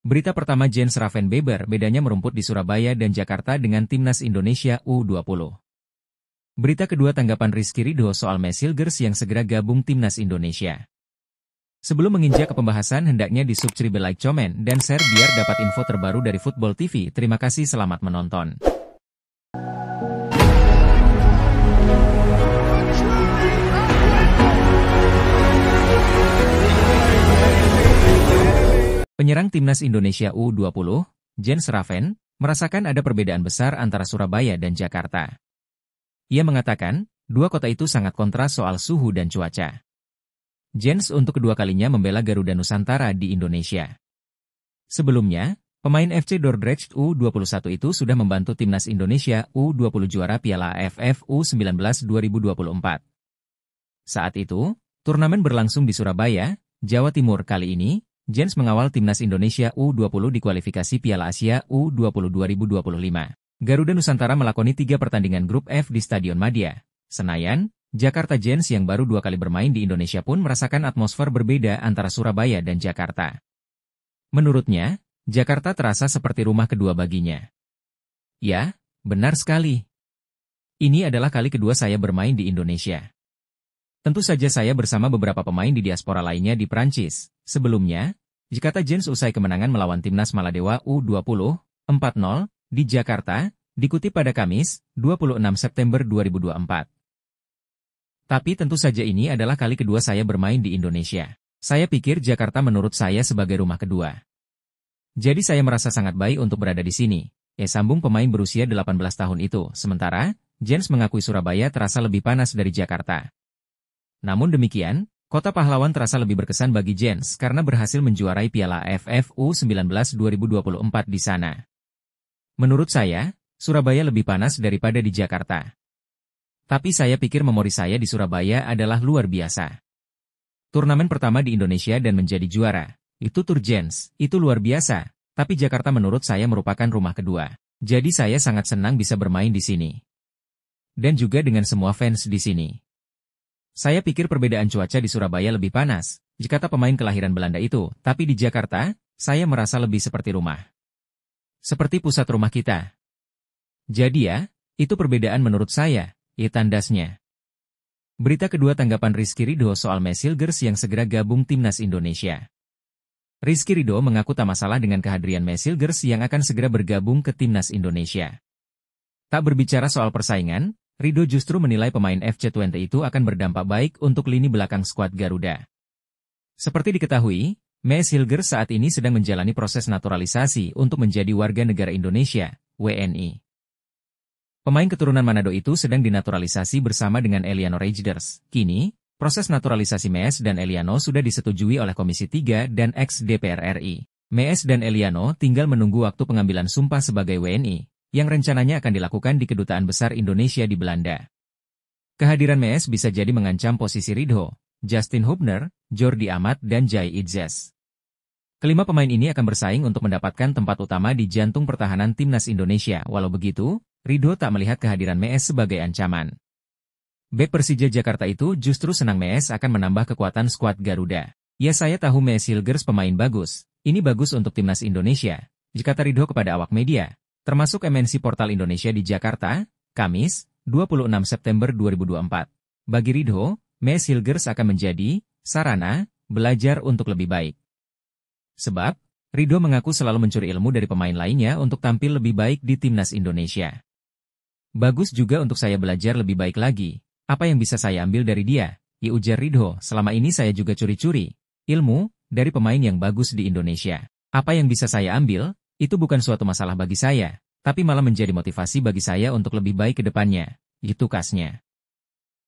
Berita pertama Jens Ravenbeber bedanya merumput di Surabaya dan Jakarta dengan Timnas Indonesia U20. Berita kedua tanggapan Rizky Ridho soal Messi Hilgers yang segera gabung Timnas Indonesia. Sebelum menginjak ke pembahasan hendaknya di-subscribe, like, komen, dan share biar dapat info terbaru dari Football TV. Terima kasih, selamat menonton. Penyerang Timnas Indonesia U20, Jens Raven, merasakan ada perbedaan besar antara Surabaya dan Jakarta. Ia mengatakan, dua kota itu sangat kontras soal suhu dan cuaca. Jens untuk kedua kalinya membela Garuda Nusantara di Indonesia. Sebelumnya, pemain FC Dordrecht U21 itu sudah membantu Timnas Indonesia U20 juara Piala AFF U19 2024. Saat itu, turnamen berlangsung di Surabaya, Jawa Timur. Kali ini, Jens mengawal Timnas Indonesia U20 di kualifikasi Piala Asia U20 2025. Garuda Nusantara melakoni 3 pertandingan grup F di Stadion Madia, Senayan, Jakarta. Jens yang baru 2 kali bermain di Indonesia pun merasakan atmosfer berbeda antara Surabaya dan Jakarta. Menurutnya, Jakarta terasa seperti rumah kedua baginya. Ya, benar sekali. Ini adalah kali kedua saya bermain di Indonesia. Tentu saja saya bersama beberapa pemain di diaspora lainnya di Prancis. Sebelumnya, kata Jens usai kemenangan melawan Timnas Maladewa U20, 4-0, di Jakarta, dikutip pada Kamis, 26 September 2024. Tapi tentu saja ini adalah kali kedua saya bermain di Indonesia. Saya pikir Jakarta menurut saya sebagai rumah kedua. Jadi saya merasa sangat baik untuk berada di sini, sambung pemain berusia 18 tahun itu. Sementara, Jens mengakui Surabaya terasa lebih panas dari Jakarta. Namun demikian, kota pahlawan terasa lebih berkesan bagi Jens karena berhasil menjuarai Piala AFF U19 2024 di sana. Menurut saya, Surabaya lebih panas daripada di Jakarta. Tapi saya pikir memori saya di Surabaya adalah luar biasa. Turnamen pertama di Indonesia dan menjadi juara. Itu tur Jens, itu luar biasa. Tapi Jakarta menurut saya merupakan rumah kedua. Jadi saya sangat senang bisa bermain di sini. Dan juga dengan semua fans di sini. Saya pikir perbedaan cuaca di Surabaya lebih panas, kata pemain kelahiran Belanda itu, tapi di Jakarta, saya merasa lebih seperti rumah. Seperti pusat rumah kita. Jadi ya, itu perbedaan menurut saya, tandasnya. Berita kedua tanggapan Rizky Ridho soal Messi Hilgers yang segera gabung Timnas Indonesia. Rizky Ridho mengaku tak masalah dengan kehadiran Messi Hilgers yang akan segera bergabung ke Timnas Indonesia. Tak berbicara soal persaingan, Ridho justru menilai pemain FC20 itu akan berdampak baik untuk lini belakang skuad Garuda. Seperti diketahui, Messi Hilgers saat ini sedang menjalani proses naturalisasi untuk menjadi warga negara Indonesia, WNI. Pemain keturunan Manado itu sedang dinaturalisasi bersama dengan Eliano Rejders. Kini, proses naturalisasi Messi dan Eliano sudah disetujui oleh Komisi 3 dan ex-DPR RI. Messi dan Eliano tinggal menunggu waktu pengambilan sumpah sebagai WNI, yang rencananya akan dilakukan di Kedutaan Besar Indonesia di Belanda. Kehadiran Messi bisa jadi mengancam posisi Ridho, Justin Hubner, Jordi Amat, dan Jai Itzes. Kelima pemain ini akan bersaing untuk mendapatkan tempat utama di jantung pertahanan Timnas Indonesia. Walau begitu, Ridho tak melihat kehadiran Messi sebagai ancaman. Bek Persija Jakarta itu justru senang Messi akan menambah kekuatan skuad Garuda. Ya, saya tahu Messi Hilgers pemain bagus. Ini bagus untuk Timnas Indonesia, kata Ridho kepada awak media, termasuk MNC Portal Indonesia di Jakarta, Kamis, 26 September 2024. Bagi Ridho, Messi Hilgers akan menjadi sarana belajar untuk lebih baik. Sebab, Ridho mengaku selalu mencuri ilmu dari pemain lainnya untuk tampil lebih baik di Timnas Indonesia. Bagus juga untuk saya belajar lebih baik lagi. Apa yang bisa saya ambil dari dia? Ujar Ridho, selama ini saya juga curi-curi ilmu dari pemain yang bagus di Indonesia. Apa yang bisa saya ambil? Itu bukan suatu masalah bagi saya, tapi malah menjadi motivasi bagi saya untuk lebih baik ke depannya, itu kasnya.